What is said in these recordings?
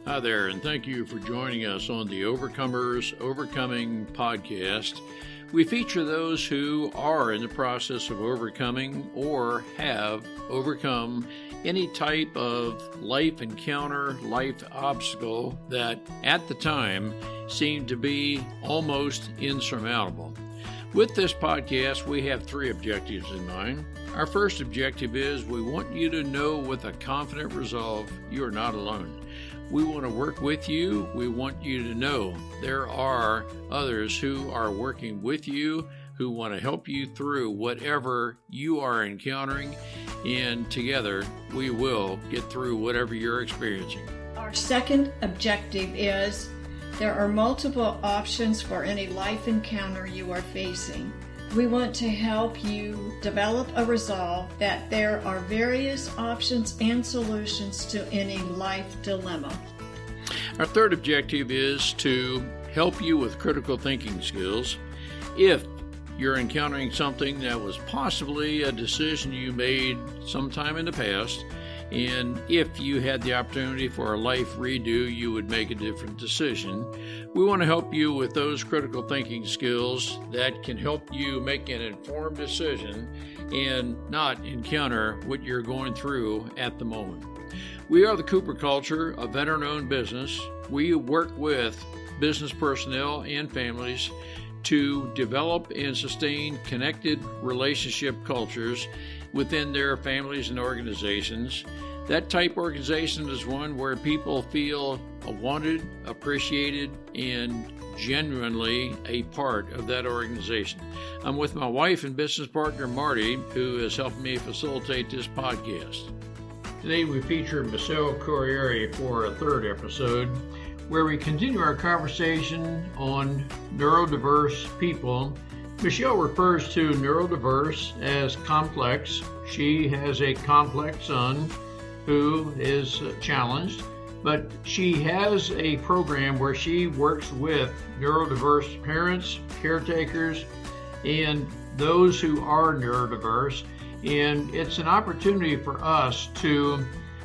Hi there, and thank you for joining us on the Overcomers Overcoming podcast. We feature those who are in the process of overcoming or have overcome any type of life encounter, life obstacle that at the time seemed to be almost insurmountable. With this podcast, we have three objectives in mind. Our first objective is we want you to know with a confident resolve you are not alone. We want to work with you. We want you to know there are others who are working with you, who want to help you through whatever you are encountering, and together we will get through whatever you're experiencing. Our second objective is there are multiple options for any life encounter you are facing. We want to help you develop a resolve that there are various options and solutions to any life dilemma. Our third objective is to help you with critical thinking skills. If you're encountering something that was possibly a decision you made sometime in the past, and if you had the opportunity for a life redo, you would make a different decision. We want to help you with those critical thinking skills that can help you make an informed decision and not encounter what you're going through at the moment. We are the Cooper Culture, a veteran-owned business. We work with business personnel and families to develop and sustain connected relationship cultures within their families and organizations. That type organization is one where people feel wanted, appreciated, and genuinely a part of that organization. I'm with my wife and business partner, Marty, who is helping me facilitate this podcast. Today we feature Michelle Choairy for a third episode, where we continue our conversation on neurodiverse people. Michelle refers to neurodiverse as complex. She has a complex son who is challenged, but she has a program where she works with neurodiverse parents, caretakers, and those who are neurodiverse. And it's an opportunity for us to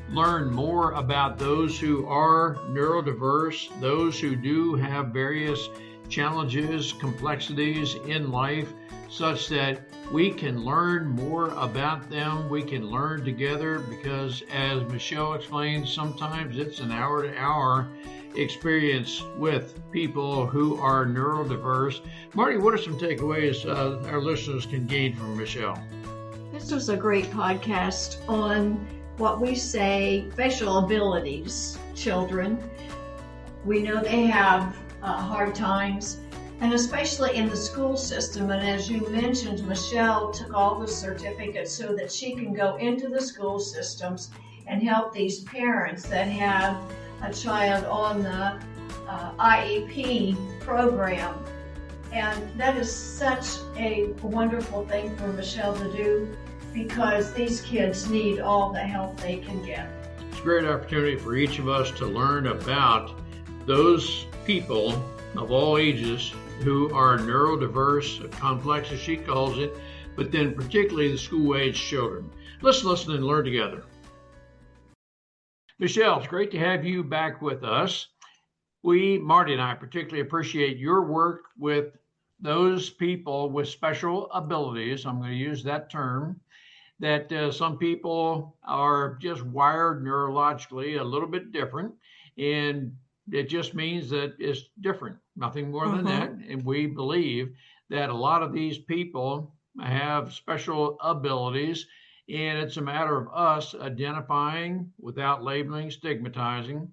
learn more about those who are neurodiverse, those who do have various challenges, complexities in life, such that we can learn more about them. We can learn together because, as Michelle explained, sometimes it's an hour-to-hour experience with people who are neurodiverse. Marty, what are some takeaways our listeners can gain from Michelle? This was a great podcast on what we say special abilities children. We know they have hard times, and especially in the school system. And as you mentioned, Michelle took all the certificates so that she can go into the school systems and help these parents that have a child on the IEP program. And that is such a wonderful thing for Michelle to do, because these kids need all the help they can get. It's a great opportunity for each of us to learn about those people of all ages who are neurodiverse, complex as she calls it, but then particularly the school-age children. Let's listen and learn together. Michelle, it's great to have you back with us. Marty and I particularly appreciate your work with those people with special abilities. I'm going to use that term. That some people are just wired neurologically a little bit different, and it just means that it's different, nothing more than that. And we believe that a lot of these people have special abilities, and it's a matter of us identifying without labeling, stigmatizing,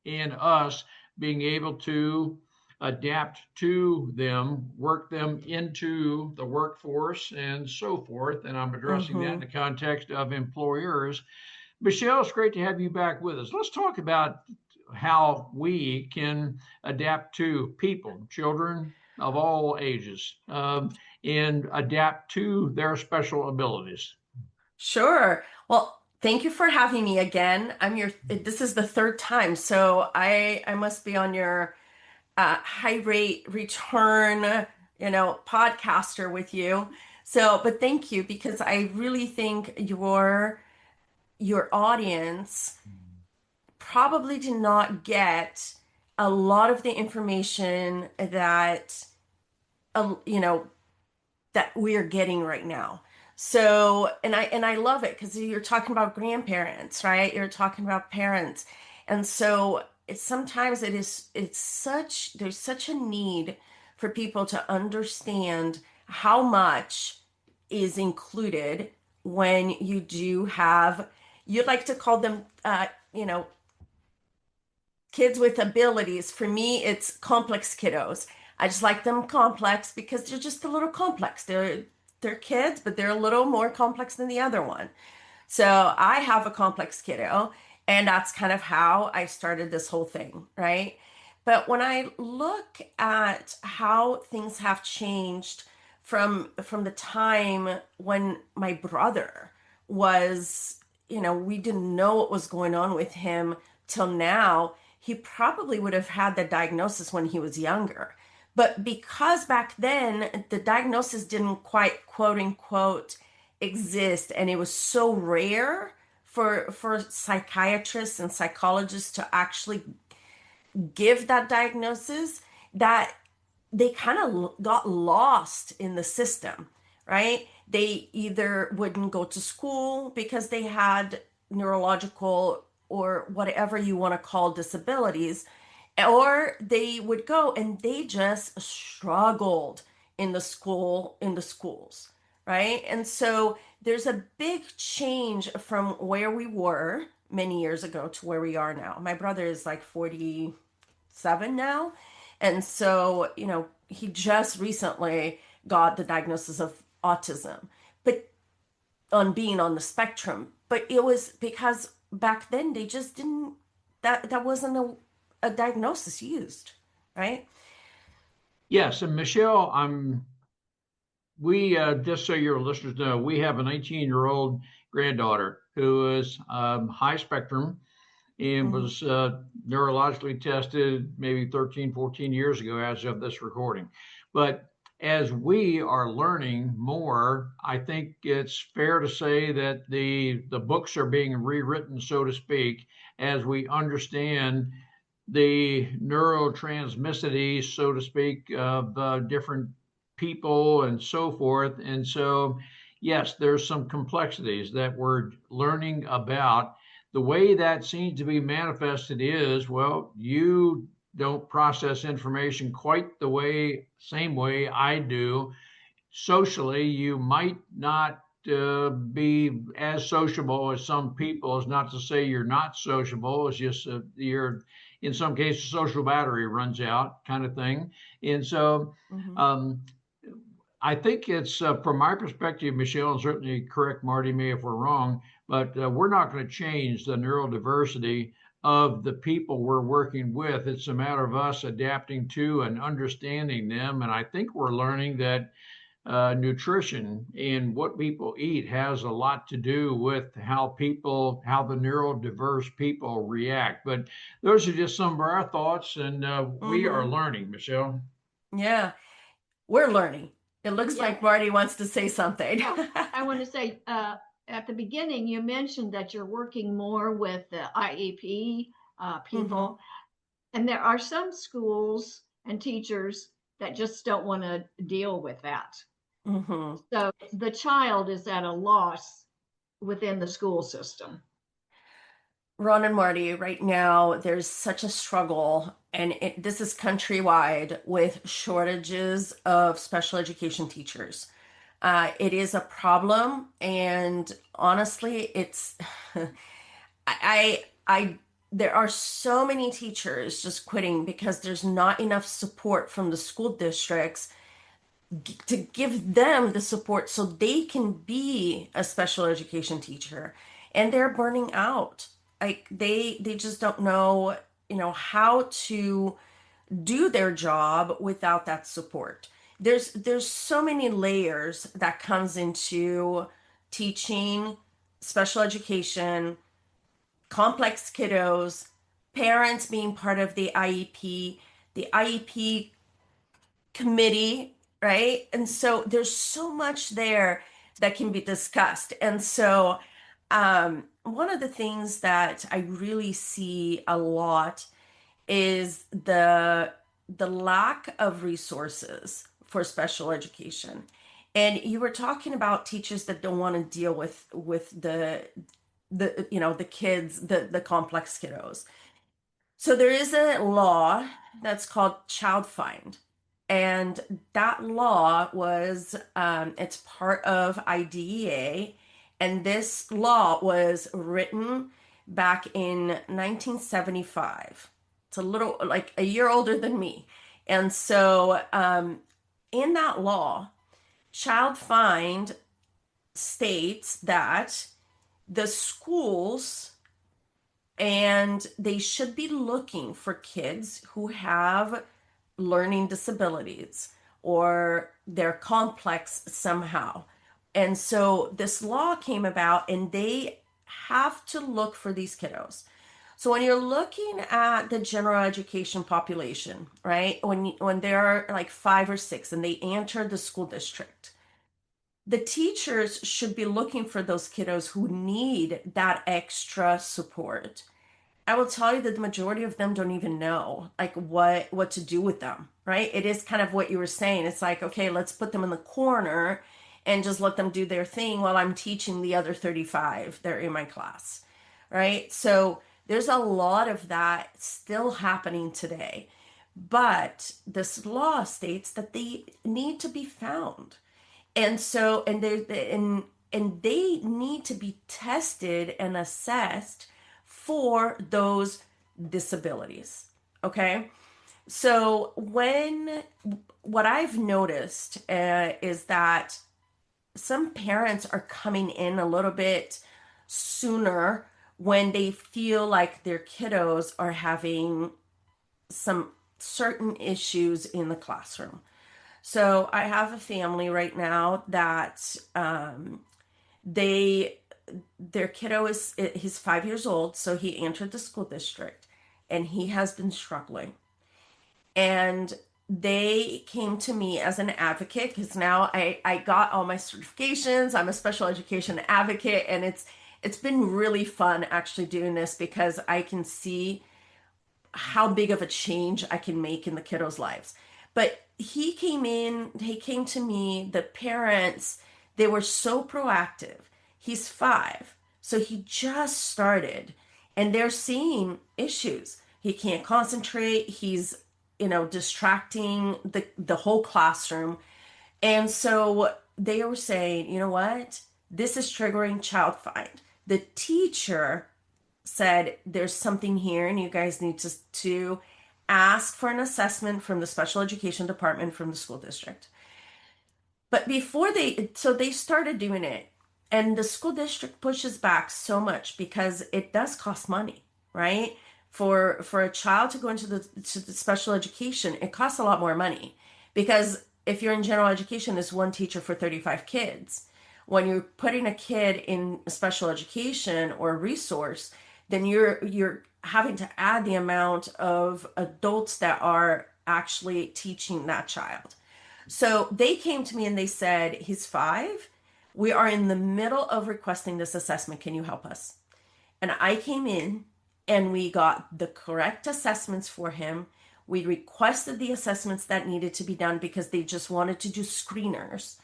and us being able to adapt to them, work them into the workforce, and so forth. And I'm addressing that in the context of employers. Michelle, it's great to have you back with us. Let's talk about how we can adapt to people, children of all ages, and adapt to their special abilities. Sure. Well, thank you for having me again. This is the third time, so I must be on your high rate return, podcaster with you. So, but thank you, because I really think your audience probably did not get a lot of the information that you know, that we're getting right now. So, and I love it because you're talking about grandparents, right? You're talking about parents. And so it's sometimes it's such there's such a need for people to understand how much is included when you do have, you'd like to call them kids with abilities. For me, it's complex kiddos. I just like them complex because they're just a little complex. They're kids, but they're a little more complex than the other one. So I have a complex kiddo, and that's kind of how I started this whole thing, right? But when I look at how things have changed from the time when my brother was, we didn't know what was going on with him till now, he probably would have had the diagnosis when he was younger. But because back then the diagnosis didn't quite quote unquote exist, and it was so rare for psychiatrists and psychologists to actually give that diagnosis, that they kind of got lost in the system, right? They either wouldn't go to school because they had neurological or whatever you want to call disabilities, or they would go and they just struggled in the schools, right? And so there's a big change from where we were many years ago to where we are now. My brother is like 47 now. And so, he just recently got the diagnosis of autism, but on being on the spectrum. But it was because back then they just didn't, that wasn't a diagnosis used, right? Yes, and Michelle, we just so your listeners know, we have a 19-year-old granddaughter who is high spectrum and Mm-hmm. was neurologically tested maybe 13, 14 years ago as of this recording. But as we are learning more, I think it's fair to say that the books are being rewritten, so to speak, as we understand the neurotransmissicities, so to speak, of different people and so forth. And so, yes, there's some complexities that we're learning about. The way that seems to be manifested is, well, you don't process information quite the same way I do. Socially, you might not be as sociable as some people. It's not to say you're not sociable. It's just you're, in some cases, social battery runs out, kind of thing. And so, Mm-hmm. um, I think it's from my perspective, Michelle, and certainly correct Marty me if we're wrong, but we're not going to change the neurodiversity of the people we're working with. It's a matter of us adapting to and understanding them. And I think we're learning that nutrition and what people eat has a lot to do with how the neurodiverse people react. But those are just some of our thoughts, and we are Mm-hmm. learning, Michelle. Yeah, we're learning. It looks Yeah, like Marty wants to say something. yeah. I want to say at the beginning, you mentioned that you're working more with the IEP Mm-hmm. people, and there are some schools and teachers that just don't want to deal with that. Mm-hmm. So the child is at a loss within the school system. Ron and Marty, right now, there's such a struggle, and this is countrywide with shortages of special education teachers. It is a problem, and honestly, it's I there are so many teachers just quitting because there's not enough support from the school districts to give them the support so they can be a special education teacher, and they're burning out. Like they just don't know, how to do their job without that support. There's so many layers that comes into teaching special education, complex kiddos, parents being part of the IEP committee, right? And so there's so much there that can be discussed. And so One of the things that I really see a lot is the lack of resources for special education. And you were talking about teachers that don't want to deal with the kids, the complex kiddos. So there is a law that's called child find. And that law was, it's part of IDEA. And this law was written back in 1975. It's a little like a year older than me. And so in that law, child find states that the schools and they should be looking for kids who have learning disabilities or they're complex somehow. And so this law came about and they have to look for these kiddos. So when you're looking at the general education population, right? When they're like 5 or 6 and they enter the school district, the teachers should be looking for those kiddos who need that extra support. I will tell you that the majority of them don't even know like what to do with them, right? It is kind of what you were saying. It's like, okay, let's put them in the corner and just let them do their thing while I'm teaching the other 35 that are in my class, right? So there's a lot of that still happening today. But this law states that they need to be found. And so and they need to be tested and assessed for those disabilities. Okay. So what I've noticed is that some parents are coming in a little bit sooner when they feel like their kiddos are having some certain issues in the classroom. So I have a family right now that they their kiddo is he's 5 years old, so he entered the school district and he has been struggling. And they came to me as an advocate because now I got all my certifications. I'm a special education advocate, and it's been really fun actually doing this because I can see how big of a change I can make in the kiddos' lives. But he came to me, the parents, they were so proactive. He's 5, so he just started, and they're seeing issues. He can't concentrate, he's, distracting the whole classroom. And so they were saying, you know what? This is triggering child find. The teacher said there's something here and you guys need to ask for an assessment from the special education department from the school district. But so they started doing it, and the school district pushes back so much because it does cost money, right? For a child to go into the special education, it costs a lot more money because if you're in general education, there's one teacher for 35 kids. When you're putting a kid in special education or resource, then you're having to add the amount of adults that are actually teaching that child. So they came to me and they said, he's 5. We are in the middle of requesting this assessment. Can you help us? And I came in and we got the correct assessments for him. We requested the assessments that needed to be done because they just wanted to do screeners.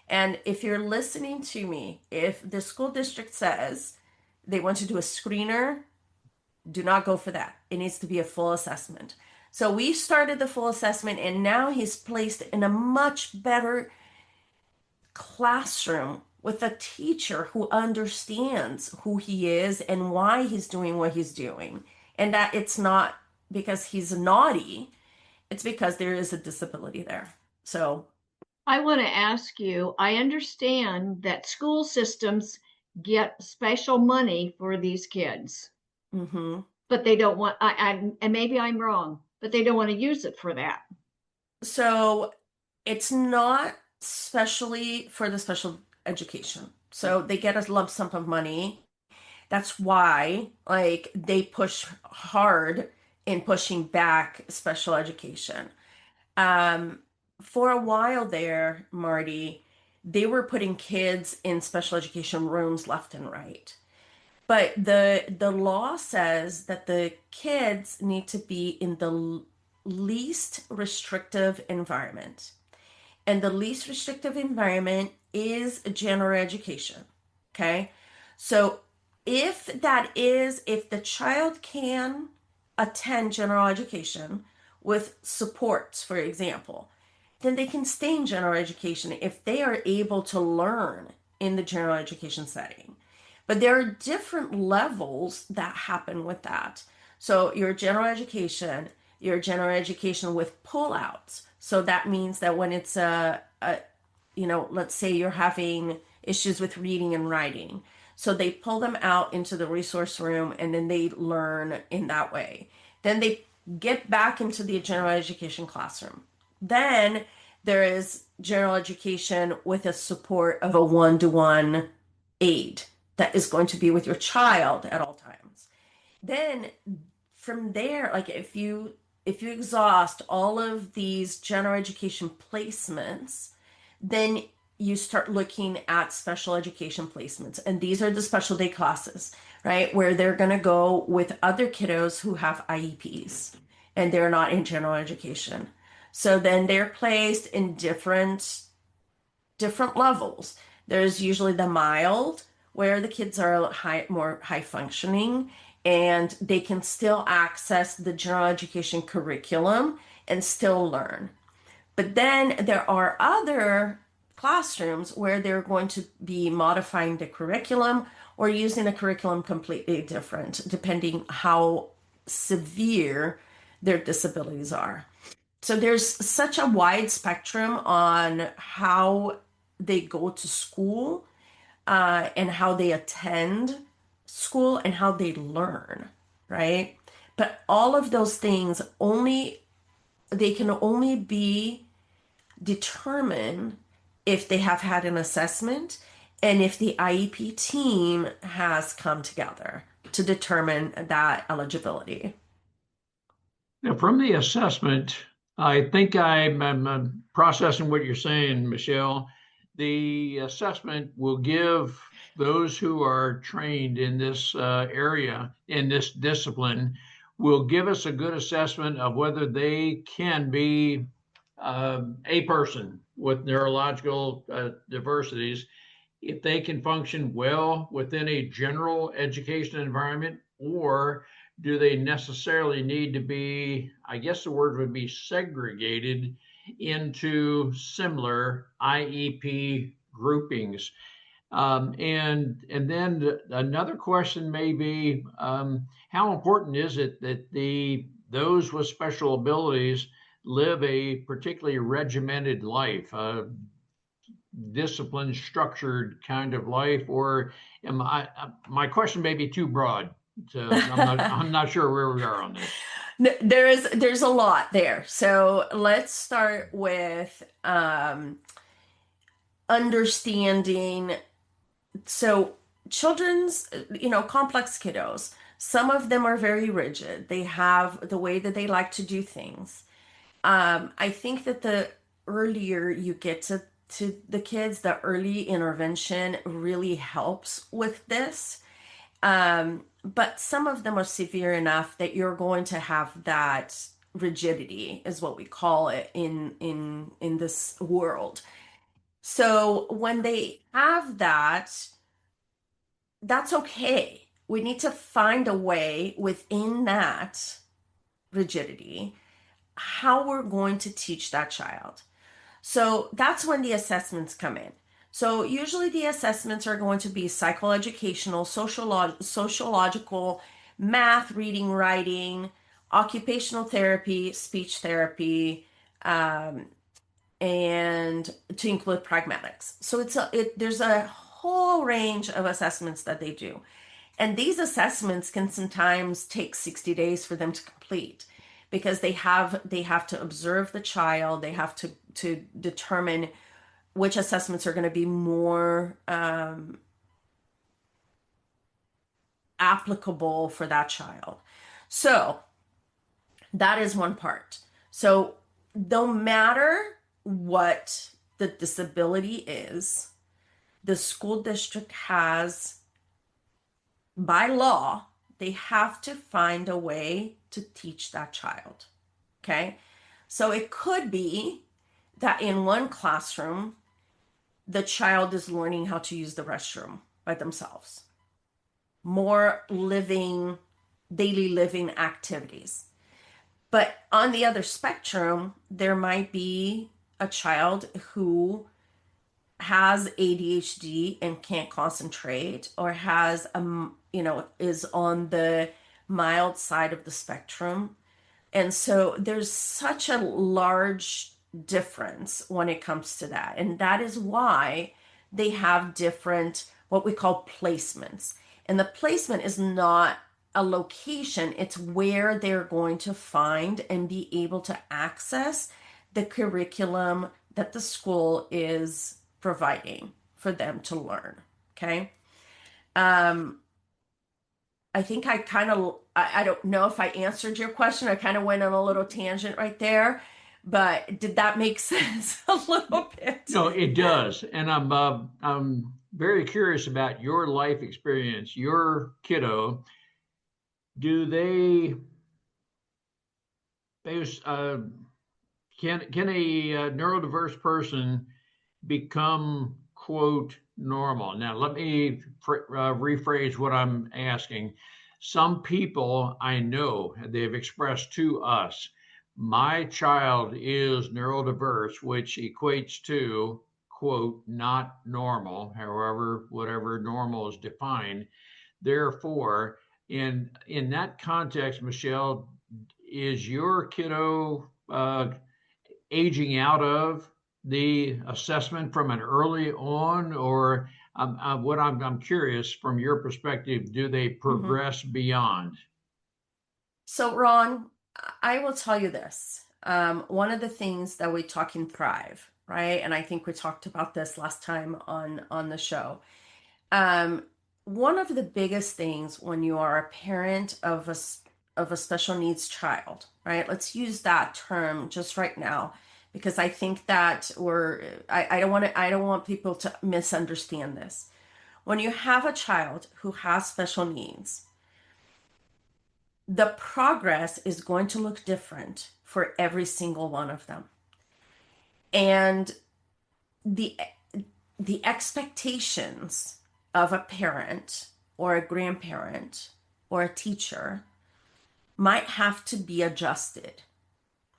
And if you're listening to me, if the school district says they want to do a screener, do not go for that. It needs to be a full assessment. So we started the full assessment, and now he's placed in a much better classroom with a teacher who understands who he is and why he's doing what he's doing. And that it's not because he's naughty, it's because there is a disability there. So I want to ask you, I understand that school systems get special money for these kids, mhm. but they don't want, and maybe I'm wrong, but they don't want to use it for that. So it's not specially for the special education. So they get a lump sum of money. That's why like they push hard in pushing back special education. Um, for a while there, Marty, they were putting kids in special education rooms left and right. But the law says that the kids need to be in the least restrictive environment. And the least restrictive environment is general education. Okay. So if the child can attend general education with supports, for example, then they can stay in general education if they are able to learn in the general education setting. But there are different levels that happen with that. So your general education with pullouts. So that means that when it's let's say you're having issues with reading and writing. So they pull them out into the resource room and then they learn in that way. Then they get back into the general education classroom. Then there is general education with a support of a one-to-one aid that is going to be with your child at all times. Then from there, like if you exhaust all of these general education placements, then you start looking at special education placements. And these are the special day classes, right? Where they're going to go with other kiddos who have IEPs and they're not in general education. So then they're placed in different levels. There's usually the mild, where the kids are more high functioning and they can still access the general education curriculum and still learn. But then there are other classrooms where they're going to be modifying the curriculum or using a curriculum completely different, depending how severe their disabilities are. So there's such a wide spectrum on how they go to school and how they attend school and how they learn, right? But all of those things they can only be determined if they have had an assessment and if the IEP team has come together to determine that eligibility. Now, from the assessment, I think I'm processing what you're saying, Michelle. The assessment will give those who are trained in this area, in this discipline, will give us a good assessment of whether they can be a person with neurological diversities, if they can function well within a general education environment, or do they necessarily need to be, I guess the word would be segregated into similar IEP groupings? And then another question may be, how important is it that those with special abilities live a particularly regimented life, disciplined, structured kind of life, or am I? My question may be too broad. So I'm not sure where we are on this. There's a lot there. So let's start with understanding. So children's, complex kiddos, some of them are very rigid. They have the way that they like to do things. I think that the earlier you get to the kids, the early intervention really helps with this. But some of them are severe enough that you're going to have that rigidity, is what we call it in this world. So when they have that, that's okay. We need to find a way within that rigidity how we're going to teach that child. So that's when the assessments come in. So usually the assessments are going to be psychoeducational, sociological, math, reading, writing, occupational therapy, speech therapy, and to include pragmatics. So there's a whole range of assessments that they do. And these assessments can sometimes take 60 days for them to complete because they have to observe the child, they have to determine which assessments are going to be more applicable for that child. So that is one part. So no matter what the disability is, the school district has by law, they have to find a way to teach that child. Okay. So it could be that in one classroom, the child is learning how to use the restroom by themselves, more living, daily living activities. But on the other spectrum, there might be a child who has ADHD and can't concentrate, or has is on the mild side of the spectrum. And so there's such a large difference when it comes to that. And that is why they have different, what we call placements. And the placement is not a location, it's where they're going to find and be able to access the curriculum that the school is providing for them to learn. Okay. I think I don't know if I answered your question. I kind of went on a little tangent right there, but did that make sense a little bit? No, it does. And I'm very curious about your life experience. Your kiddo, do they can a neurodiverse person become quote normal? Now, let me rephrase what I'm asking. Some people I know, they've expressed to us, my child is neurodiverse, which equates to quote not normal, however, whatever normal is defined. Therefore, in that context, Michelle, is your kiddo aging out of the assessment from an early on, or what I'm curious from your perspective, do they Mhm. progress beyond? So, Ron, I will tell you this. One of the things that we talk in Thrive, right? And I think we talked about this last time on the show. Um, One of the biggest things when you are a parent of a special needs child, right? Let's use that term just right now, because I think that I don't want people to misunderstand this. When you have a child who has special needs, the progress is going to look different for every single one of them. And the the expectations of a parent or a grandparent or a teacher might have to be adjusted,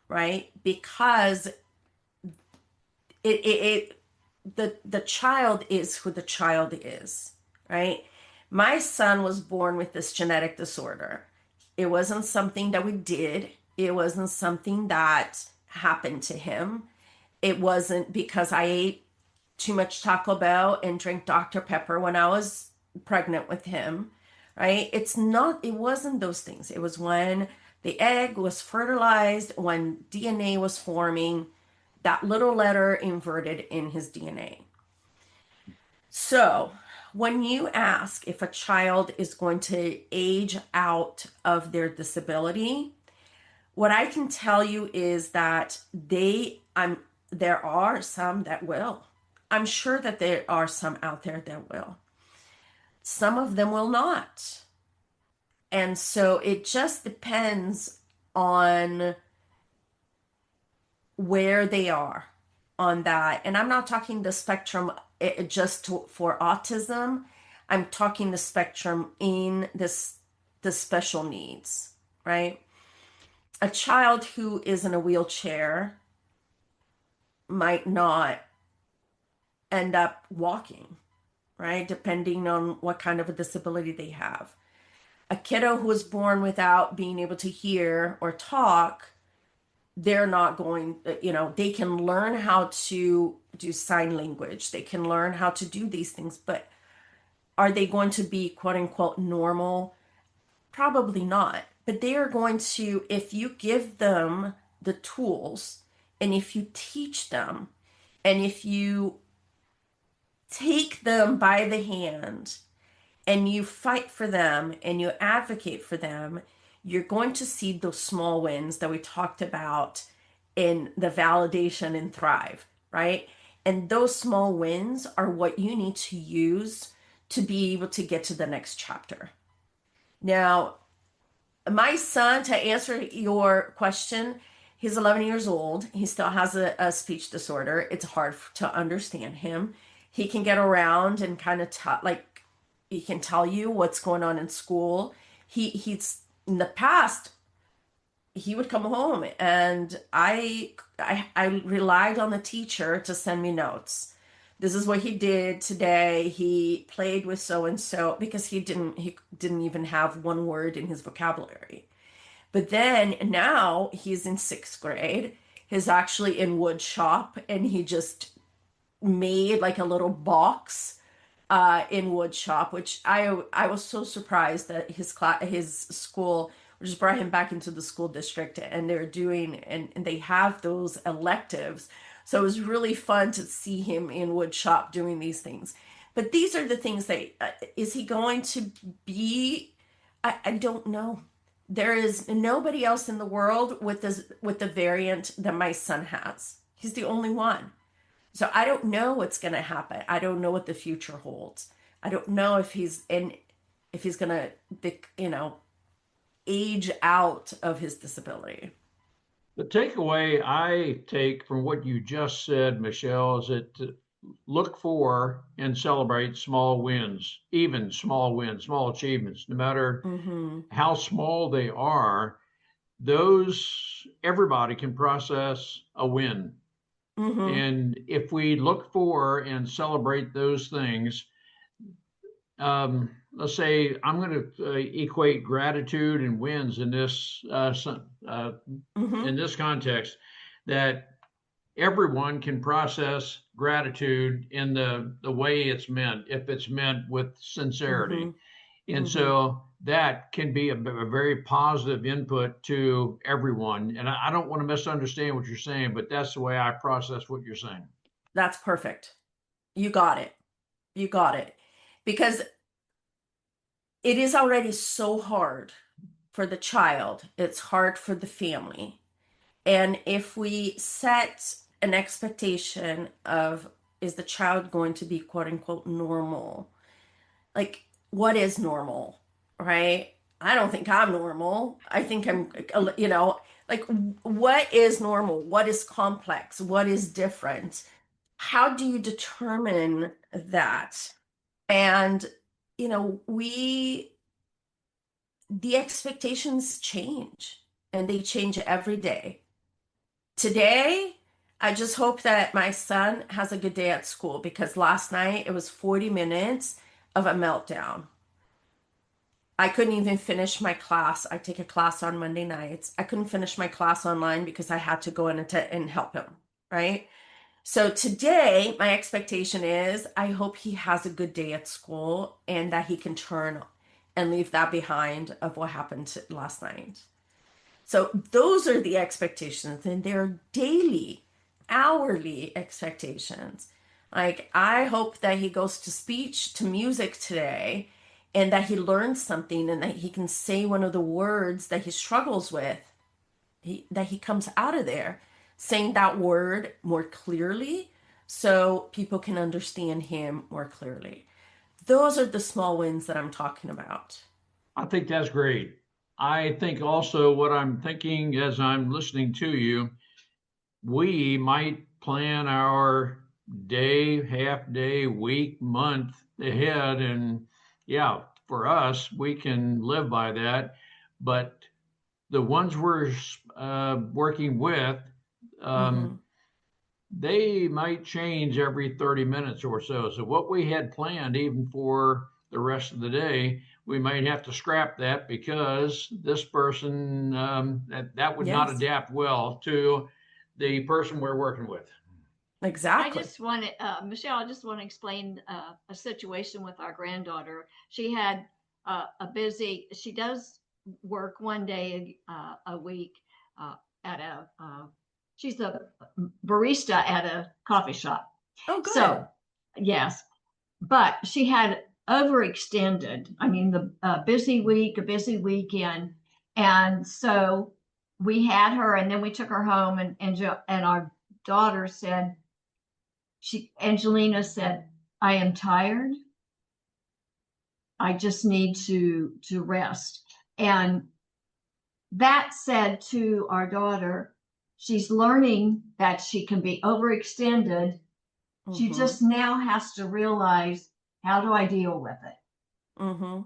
right? Because it the child is who the child is, right? My son was born with this genetic disorder. It wasn't something that we did. It wasn't something that happened to him. It wasn't because I ate too much Taco Bell and drank Dr. Pepper when I was pregnant with him, right? It wasn't those things. It was when the egg was fertilized, when DNA was forming, that little letter inverted in his DNA. So, when you ask if a child is going to age out of their disability, what I can tell you is that there are some that will. I'm sure that there are some out there that will. Some of them will not. And so it just depends on where they are on that. And I'm not talking the spectrum for autism. I'm talking the spectrum in the special needs, right? A child who is in a wheelchair might not end up walking, right? Depending on what kind of a disability they have. A kiddo who was born without being able to hear or talk, they're not going, they can learn how to do sign language. They can learn how to do these things, but are they going to be quote unquote normal? Probably not. But they are going to, if you give them the tools and if you teach them and if you take them by the hand and you fight for them and you advocate for them, you're going to see those small wins that we talked about in the validation and Thrive, right? And those small wins are what you need to use to be able to get to the next chapter. Now, my son, to answer your question, he's 11 years old. He still has a speech disorder. It's hard to understand him. He can get around and kind of like he can tell you what's going on in school. He's in the past he would come home and I relied on the teacher to send me notes. This is what he did today. He played with so and so because he didn't even have one word in his vocabulary. But then now he's in 6th grade. He's actually in wood shop and he just made like a little box in wood shop, which I was so surprised that his school just brought him back into the school district and they're doing and they have those electives. So it was really fun to see him in wood shop doing these things. But these are the things that is he going to be? I don't know. There is nobody else in the world with the variant that my son has. He's the only one. So I don't know what's going to happen. I don't know what the future holds. I don't know if he's going to, age out of his disability. The takeaway I take from what you just said, Michelle, is that to look for and celebrate small wins, even small wins, small achievements, no matter Mm-hmm. how small they are. Those everybody can process a win. Mm-hmm. And if we look for and celebrate those things, let's say I'm going to equate gratitude and wins in Mm-hmm. this context, that everyone can process gratitude in the way it's meant, if it's meant with Mm-hmm. sincerity. And Mm-hmm. so that can be a very positive input to everyone. And I don't want to misunderstand what you're saying, but that's the way I process what you're saying. That's perfect. You got it. You got it. Because it is already so hard for the child. It's hard for the family. And if we set an expectation of, is the child going to be quote unquote normal? Like, what is normal? Right? I don't think I'm normal. I think like, what is normal? What is complex? What is different? How do you determine that? And, the expectations change and they change every day. Today, I just hope that my son has a good day at school because last night it was 40 minutes of a meltdown. I couldn't even finish my class. I take a class on Monday nights. I couldn't finish my class online because I had to go in and help him, right? So today, my expectation is I hope he has a good day at school and that he can turn and leave that behind of what happened last night. So those are the expectations, and they're daily, hourly expectations. Like, I hope that he goes to speech, to music today, and that he learns something and that he can say one of the words that he struggles with, that he comes out of there saying that word more clearly so people can understand him more clearly. Those are the small wins that I'm talking about. I think that's great. I think also what I'm thinking as I'm listening to you, we might plan our day, half day, week, month ahead. And yeah, for us, we can live by that. But the ones we're working with, Mm-hmm. um, they might change every 30 minutes or so. So what we had planned, even for the rest of the day, we might have to scrap that because this person that would not Yes, adapt well to the person we're working with. I exactly. just want to, Michelle, I just want to explain a situation with our granddaughter. She had she does work one day a week at she's a barista at a coffee shop. Oh, good. So, yes, but she had overextended. I mean, the busy week, a busy weekend. And so we had her, and then we took her home, and our daughter said, Angelina said, I am tired. I just need to rest. And that said to our daughter, she's learning that she can be overextended. She just now has to realize, how do I deal with it?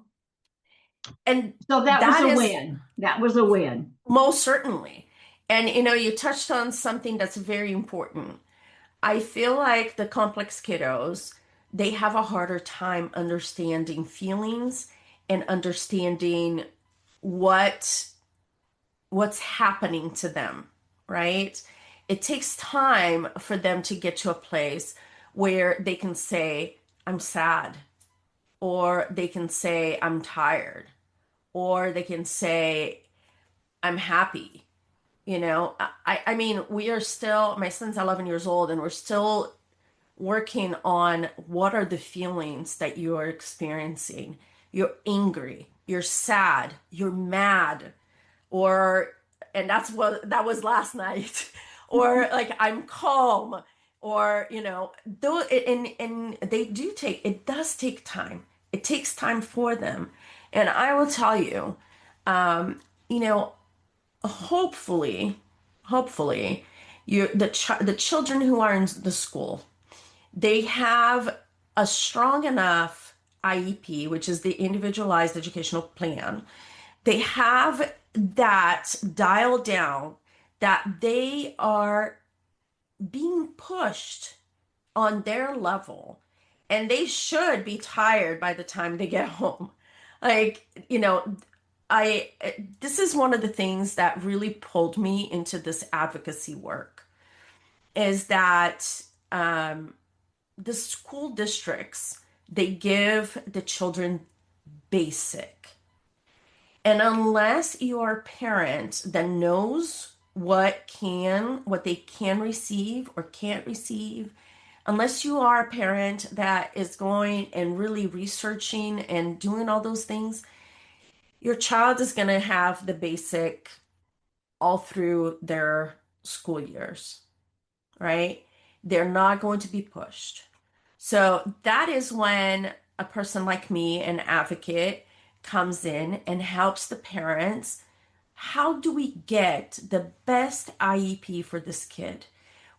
And so that was a win. That was a win. Most certainly. And you touched on something that's very important. I feel like the complex kiddos, they have a harder time understanding feelings and understanding what's happening to them, right? It takes time for them to get to a place where they can say, I'm sad, or they can say, I'm tired, or they can say, I'm happy. I mean, we are still, my son's 11 years old, and we're still working on what are the feelings that you are experiencing. You're angry, you're sad, you're mad, and that was last night, or like, I'm calm, or, though, and it does take time. It takes time for them. And I will tell you, you know, hopefully, the children who are in the school, they have a strong enough IEP, which is the individualized educational plan. They have that dialed down, that they are being pushed on their level, and they should be tired by the time they get home. Like, this is one of the things that really pulled me into this advocacy work, is that the school districts, they give the children basic. And unless you are a parent that knows what they can receive or can't receive, unless you are a parent that is going and really researching and doing all those things, your child is going to have the basic all through their school years, right? They're not going to be pushed. So that is when a person like me, an advocate, comes in and helps the parents. How do we get the best IEP for this kid,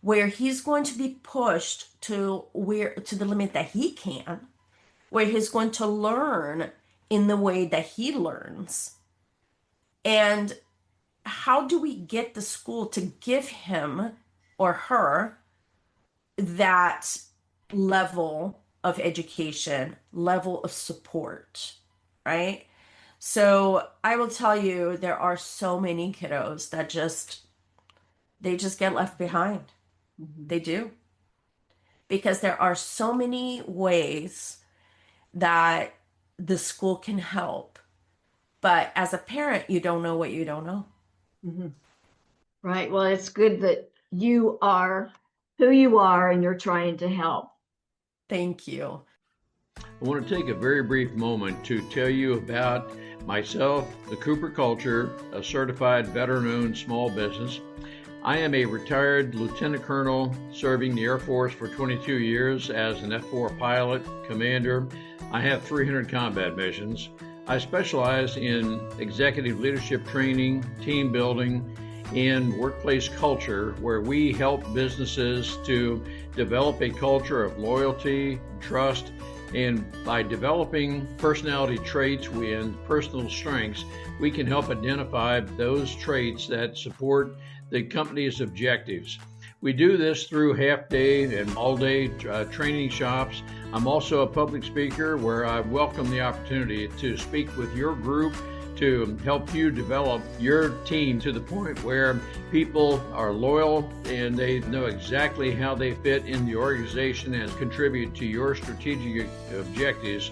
where he's going to be pushed to the limit that he can, where he's going to learn in the way that he learns? And how do we get the school to give him or her that level of education, level of support, right? So I will tell you, there are so many kiddos that they just get left behind. They do. Because there are so many ways that the school can help. But as a parent, you don't know what you don't know. Right. Well, it's good that you are who you are and you're trying to help. Thank you. I want to take a very brief moment to tell you about myself, the Cooper Culture, a certified veteran-owned small business. I am a retired lieutenant colonel serving the Air Force for 22 years as an F-4 pilot, commander. I have 300 combat missions. I specialize in executive leadership training, team building, and workplace culture, where we help businesses to develop a culture of loyalty, trust, and by developing personality traits and personal strengths, we can help identify those traits that support the company's objectives. We do this through half-day and all-day training shops. I'm also a public speaker, where I welcome the opportunity to speak with your group to help you develop your team to the point where people are loyal and they know exactly how they fit in the organization and contribute to your strategic objectives.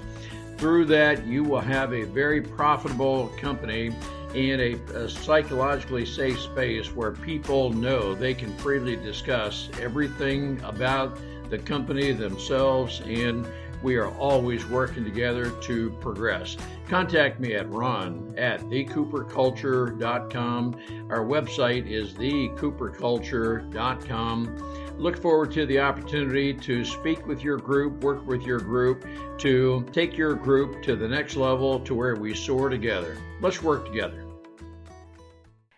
Through that, you will have a very profitable company and a psychologically safe space where people know they can freely discuss everything about the company themselves, and We are always working together to progress. Contact me at ron@thecooperculture.com. Our website is thecooperculture.com. Look forward to the opportunity to speak with your group, work with your group, to take your group to the next level to where we soar together. Let's work together.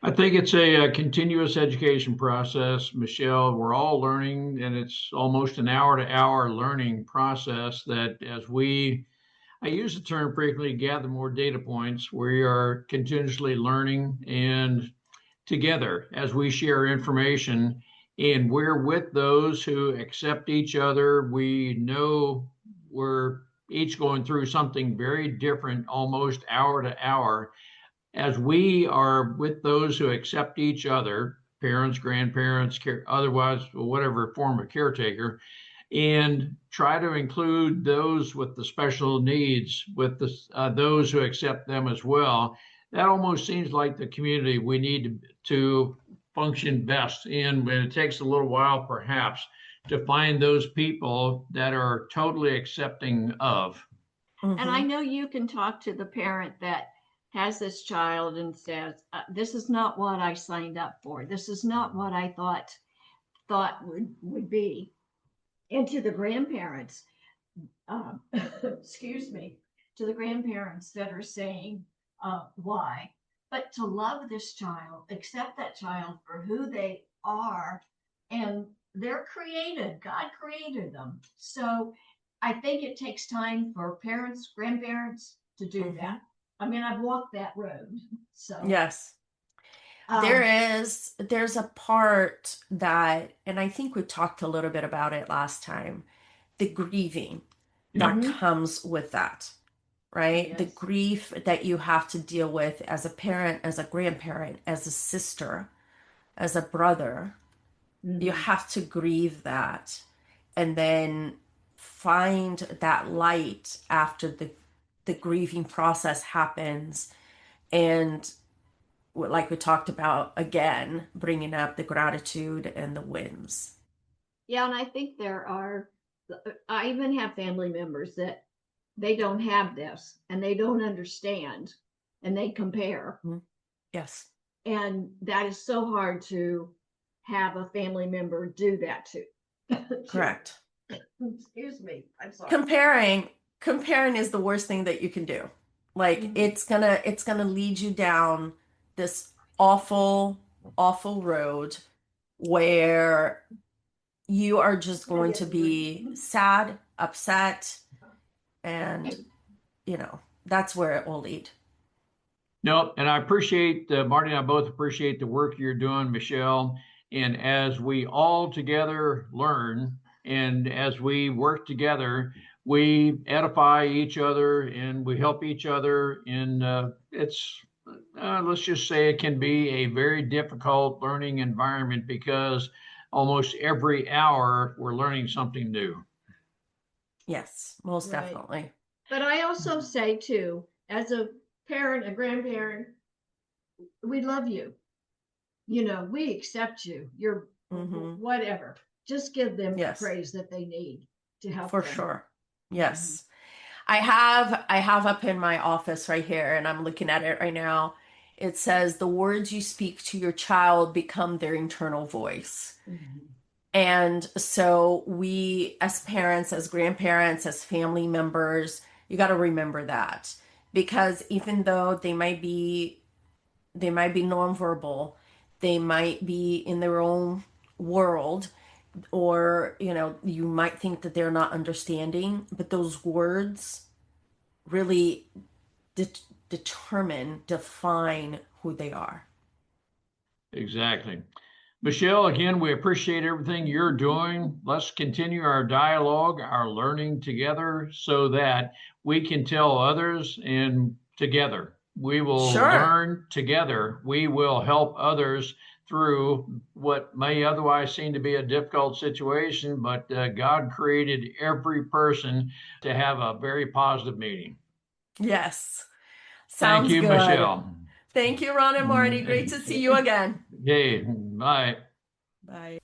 I think it's a continuous education process, Michelle. We're all learning, and it's almost an hour-to-hour learning process that I use the term frequently, gather more data points. We are continuously learning, and together as we share information, and we're with those who accept each other. We know we're each going through something very different, almost hour to hour. As we are with those who accept each other, parents, grandparents, otherwise, whatever form of caretaker, and try to include those with the special needs, with those who accept them as well, that almost seems like the community we need to function best in. But it takes a little while, perhaps, to find those people that are totally accepting of. And I know you can talk to the parent that has this child and says, this is not what I signed up for. This is not what I thought would be. And to the grandparents, excuse me, to the grandparents that are saying, why? But to love this child, accept that child for who they are, and they're created. God created them. So I think it takes time for parents, grandparents to do that. I mean, I've walked that road. So yes, there's a part that, and I think we talked a little bit about it last time, the grieving that comes with that, right? Yes. The grief that you have to deal with as a parent, as a grandparent, as a sister, as a brother. You have to grieve that, and then find that light after the grieving process happens. And like we talked about, again, bringing up the gratitude and the wins. Yeah, and I think I even have family members that they don't have this and they don't understand and they compare. Yes. And that is so hard to have a family member do that to. Correct. Excuse me. I'm sorry. Comparing is the worst thing that you can do. Like it's gonna lead you down this awful road where you are just going to be sad, upset, and that's where it will lead. No, and I appreciate, Marty and I both appreciate the work you're doing, Michelle. And as we all together learn, and as we work together, we edify each other and we help each other. And let's just say it can be a very difficult learning environment because almost every hour we're learning something new. Yes, most definitely. But I also say too, as a parent, a grandparent, we love you. We accept you. You're whatever. Just give them the praise that they need to help for them. sure. Yes. I have up in my office right here, and I'm looking at it right now. It says the words you speak to your child become their internal voice. And so we, as parents, as grandparents, as family members, you got to remember that, because even though they might be nonverbal, they might be in their own world, or you might think that they're not understanding, but those words really define who they are. Exactly. Michelle, again, we appreciate everything you're doing. Let's continue our dialogue, our learning together, so that we can tell others, and together we will learn together. We will help others through what may otherwise seem to be a difficult situation, but God created every person to have a very positive meaning. Yes. Thank you, good. Michelle. Thank you, Ron and Marty. Great to see you again. Okay, bye. Bye.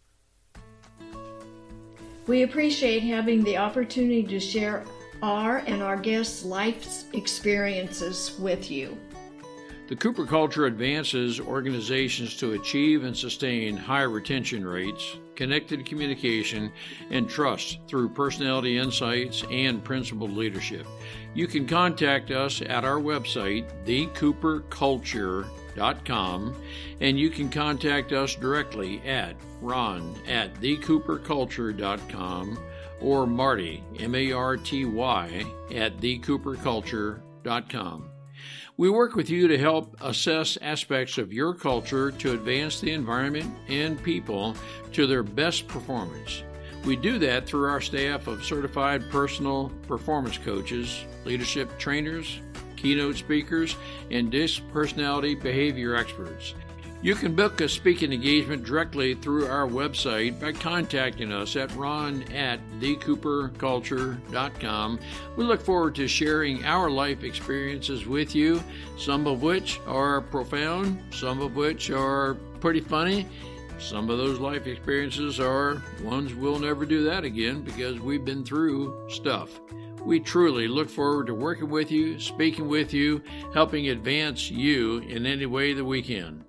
We appreciate having the opportunity to share our and our guests' life experiences with you. The Cooper culture advances organizations to achieve and sustain high retention rates, connected communication, and trust through personality insights and principled leadership. You can contact us at our website, thecooperculture.com, and you can contact us directly at ron@thecooperculture.com or Marty, M-A-R-T-Y, at thecooperculture.com. We work with you to help assess aspects of your culture to advance the environment and people to their best performance. We do that through our staff of certified personal performance coaches, leadership trainers, keynote speakers, and DISC personality behavior experts. You can book a speaking engagement directly through our website by contacting us at ron@thecooperculture.com. We look forward to sharing our life experiences with you, some of which are profound, some of which are pretty funny. Some of those life experiences are ones we'll never do that again because we've been through stuff. We truly look forward to working with you, speaking with you, helping advance you in any way that we can.